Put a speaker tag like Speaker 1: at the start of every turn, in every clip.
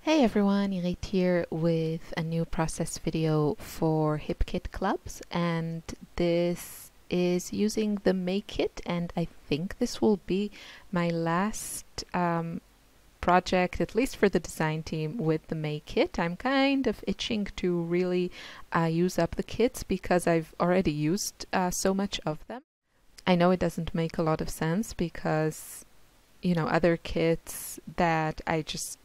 Speaker 1: Hey everyone, Irit here with a new process video for HipKit clubs, and this is using the Make Kit, and I think this will be my last project, at least for the design team, with the Make Kit. I'm kind of itching to really use up the kits because I've already used so much of them. I know it doesn't make a lot of sense because other kits that I just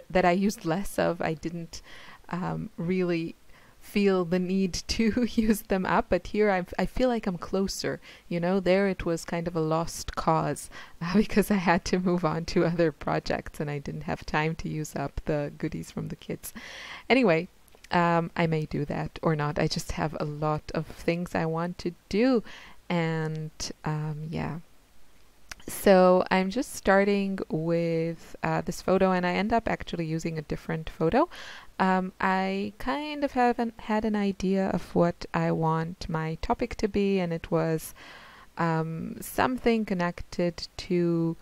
Speaker 1: that I used less of, I didn't really feel the need to use them up. But here I feel like I'm closer. There it was kind of a lost cause because I had to move on to other projects and I didn't have time to use up the goodies from the kids. Anyway, I may do that or not. I just have a lot of things I want to do, and yeah. So I'm just starting with this photo, and I end up actually using a different photo. I kind of haven't had an idea of what I want my topic to be, and it was something connected to.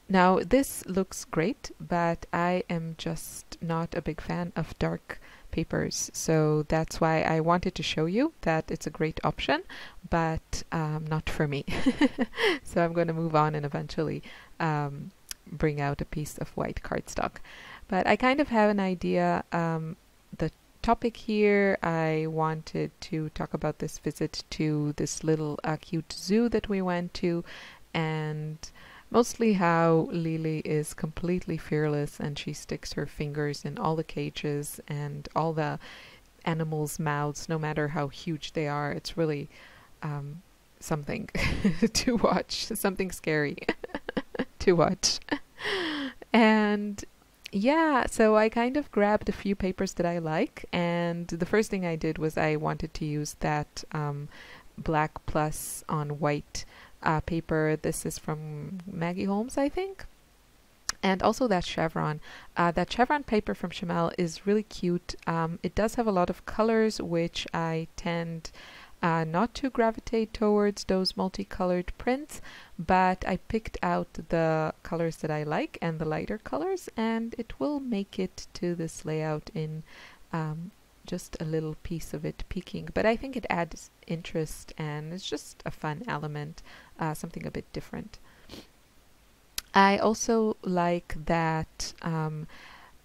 Speaker 1: Now, this looks great, but I am just not a big fan of dark papers. So that's why I wanted to show you that it's a great option, but not for me. So I'm going to move on and eventually bring out a piece of white cardstock. But I kind of have an idea. The topic here, I wanted to talk about this visit to this little cute zoo that we went to, and mostly how Lily is completely fearless and she sticks her fingers in all the cages and all the animals' mouths, no matter how huge they are. It's really something to watch, something scary to watch. And yeah, so I kind of grabbed a few papers that I like, and the first thing I did was I wanted to use that black plus on white paper. This is from Maggie Holmes, I think. And also that chevron. That chevron paper from Chamel is really cute. It does have a lot of colors, which I tend not to gravitate towards those multicolored prints, but I picked out the colors that I like and the lighter colors, and it will make it to this layout in just a little piece of it peeking. But I think it adds interest and it's just a fun element, something a bit different. I also like that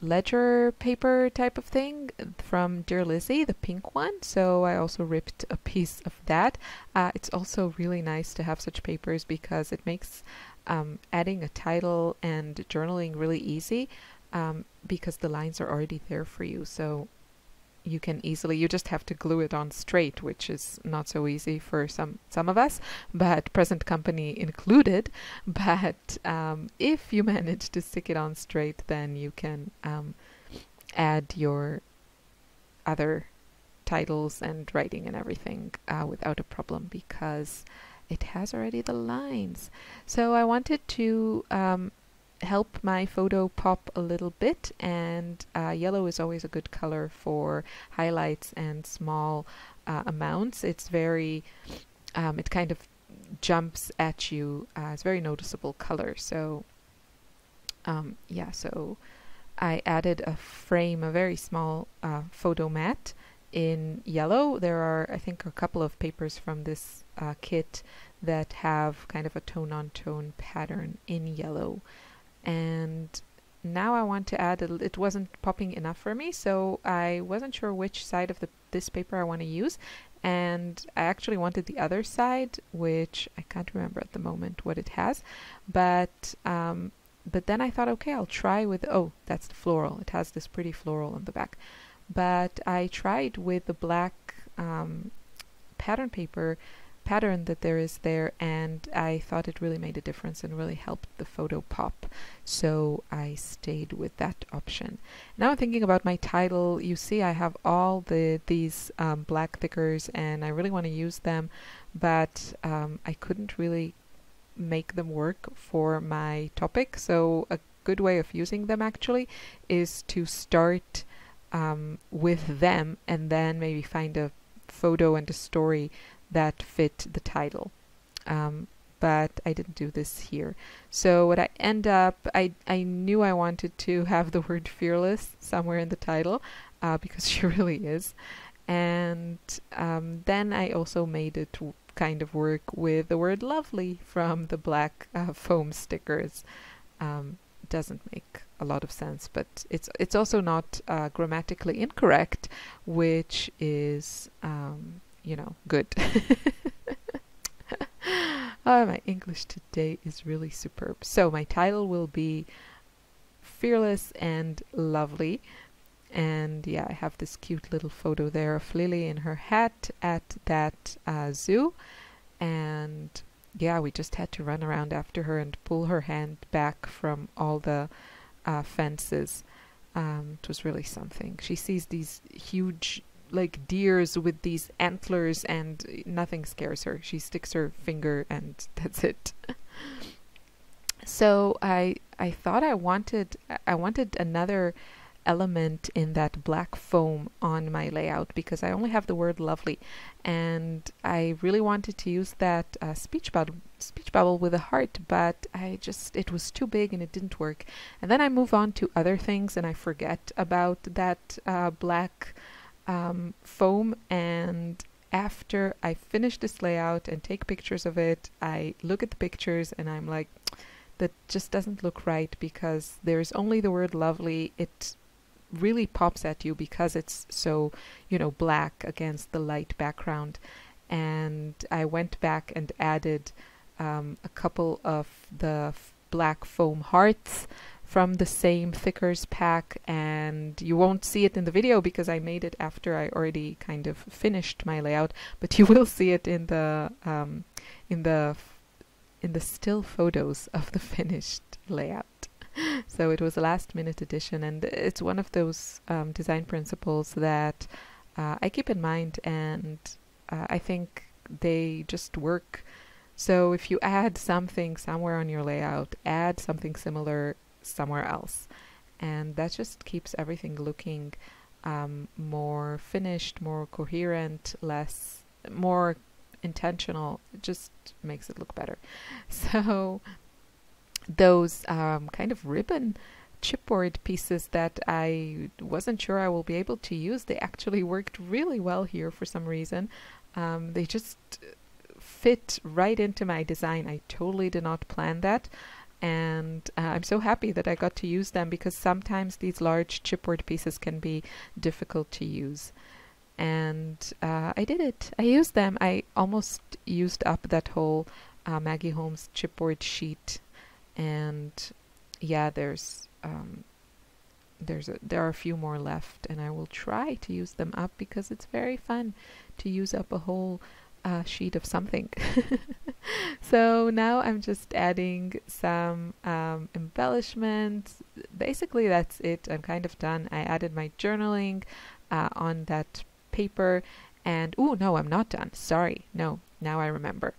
Speaker 1: ledger paper type of thing from Dear Lizzie, the pink one, so I also ripped a piece of that. It's also really nice to have such papers because it makes adding a title and journaling really easy, because the lines are already there for you. So you can easily, you just have to glue it on straight, which is not so easy for some of us, but present company included. But if you manage to stick it on straight, then you can add your other titles and writing and everything without a problem, because it has already the lines. So I wanted to help my photo pop a little bit, and yellow is always a good color for highlights and small amounts. It's very it kind of jumps at you. It's very noticeable color. So yeah, so I added a frame, a very small photo mat in yellow. There are, I think, a couple of papers from this kit that have kind of a tone-on-tone pattern in yellow. And now I want to add it wasn't popping enough for me, so I wasn't sure which side of this paper I want to use, and I actually wanted the other side, which I can't remember at the moment what it has, but then I thought, okay, I'll try with, oh, that's the floral. It has this pretty floral on the back. But I tried with the black pattern that there is there, and I thought it really made a difference and really helped the photo pop, so I stayed with that option. Now I'm thinking about my title. You see I have all these black thickers and I really want to use them, but I couldn't really make them work for my topic. So a good way of using them actually is to start with them and then maybe find a photo and a story that fit the title. but I didn't do this here. So what I end up, I knew I wanted to have the word fearless somewhere in the title, because she really is. And then I also made it kind of work with the word lovely from the black foam stickers. Doesn't make a lot of sense, but it's also not grammatically incorrect, which is good. Oh, my English today is really superb. So my title will be Fearless and Lovely. And yeah, I have this cute little photo there of Lily in her hat at that zoo. And yeah, we just had to run around after her and pull her hand back from all the fences. It was really something. She sees these huge like deers with these antlers and nothing scares her. She sticks her finger and that's it. So I thought I wanted another element in that black foam on my layout because I only have the word lovely, and I really wanted to use that speech bubble with a heart, but it was too big and it didn't work. And then I move on to other things and I forget about that black foam, and after I finish this layout and take pictures of it, I look at the pictures and I'm like, that just doesn't look right because there's only the word lovely. It really pops at you because it's so, black against the light background. And I went back and added a couple of the black foam hearts from the same thickers pack, and you won't see it in the video because I made it after I already kind of finished my layout, but you will see it in the still photos of the finished layout. So it was a last minute addition, and it's one of those design principles that I keep in mind, and I think they just work. So if you add something somewhere on your layout, add something similar somewhere else, and that just keeps everything looking more finished, more coherent, more intentional. It just makes it look better. So those kind of ribbon chipboard pieces that I wasn't sure I will be able to use, they actually worked really well here for some reason. They just fit right into my design. I totally did not plan that, and I'm so happy that I got to use them because sometimes these large chipboard pieces can be difficult to use. And I did it. I used them. I almost used up that whole Maggie Holmes chipboard sheet. And yeah, there are a few more left, and I will try to use them up because it's very fun to use up a whole sheet of something. So now I'm just adding some embellishments. Basically, that's it. I'm kind of done. I added my journaling on that paper, and oh no, I'm not done. Sorry. No, now I remember.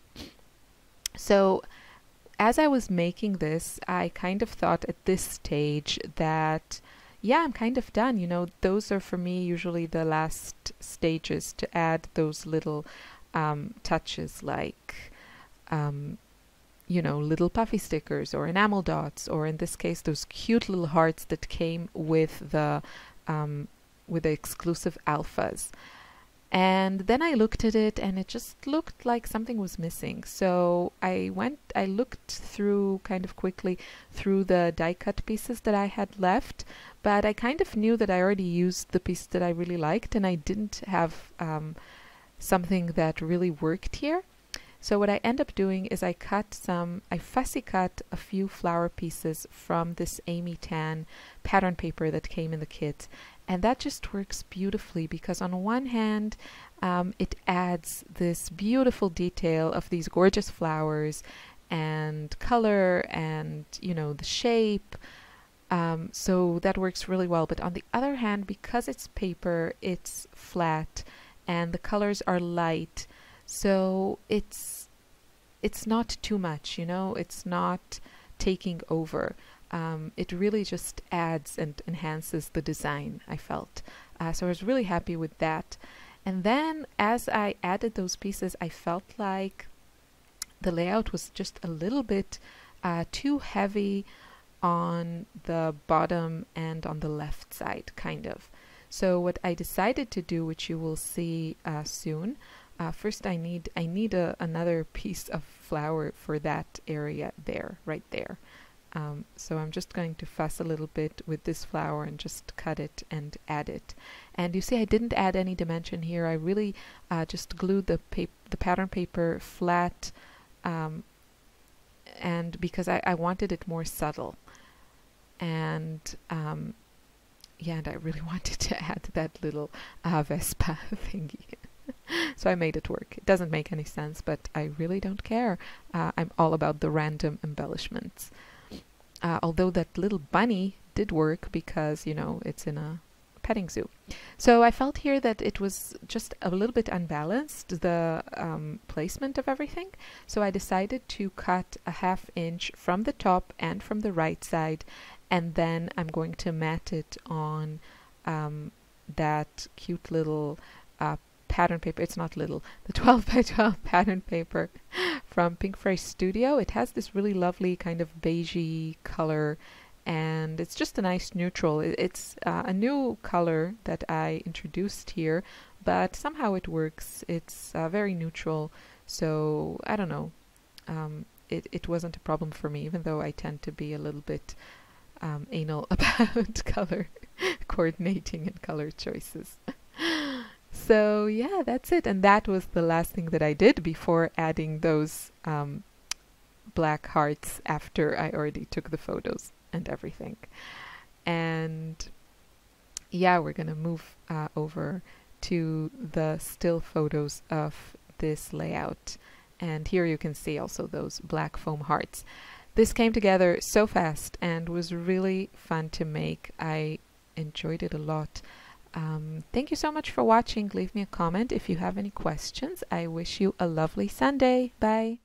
Speaker 1: So as I was making this, I kind of thought at this stage that, yeah, I'm kind of done. Those are for me usually the last stages, to add those little touches like, little puffy stickers or enamel dots, or in this case, those cute little hearts that came with the exclusive alphas. And then I looked at it and it just looked like something was missing. So I looked through kind of quickly through the die cut pieces that I had left, but I kind of knew that I already used the piece that I really liked and I didn't have something that really worked here. So what I end up doing is I fussy cut a few flower pieces from this Amy Tan pattern paper that came in the kit. And that just works beautifully because on one hand, it adds this beautiful detail of these gorgeous flowers and color and, the shape. So that works really well. But on the other hand, because it's paper, it's flat and the colors are light. So it's not too much, it's not taking over. It really just adds and enhances the design, I felt. So I was really happy with that. And then as I added those pieces, I felt like the layout was just a little bit too heavy on the bottom and on the left side, kind of. So what I decided to do, which you will see soon, first I need another piece of flour for that area there, right there. So I'm just going to fuss a little bit with this flour and just cut it and add it. And you see I didn't add any dimension here. I really just glued the pattern paper flat, and because I wanted it more subtle. And yeah, and I really wanted to add that little Vespa thingy. So I made it work. It doesn't make any sense, but I really don't care. I'm all about the random embellishments. Although that little bunny did work because, you know, it's in a petting zoo. So I felt here that it was just a little bit unbalanced, the placement of everything. So I decided to cut a 1/2 inch from the top and from the right side, and then I'm going to mat it on that cute little pattern paper. It's not little, the 12 by 12 pattern paper from Pink Fairy Studio. It has this really lovely kind of beigey color, and it's just a nice neutral. It's a new color that I introduced here, but somehow it works. It's very neutral, so I don't know. It wasn't a problem for me, even though I tend to be a little bit anal about color coordinating and color choices. So yeah, that's it. And that was the last thing that I did before adding those black hearts after I already took the photos and everything. And yeah, we're gonna move over to the still photos of this layout. And here you can see also those black foam hearts. This came together so fast and was really fun to make. I enjoyed it a lot. Thank you so much for watching. Leave me a comment if you have any questions. I wish you a lovely Sunday. Bye.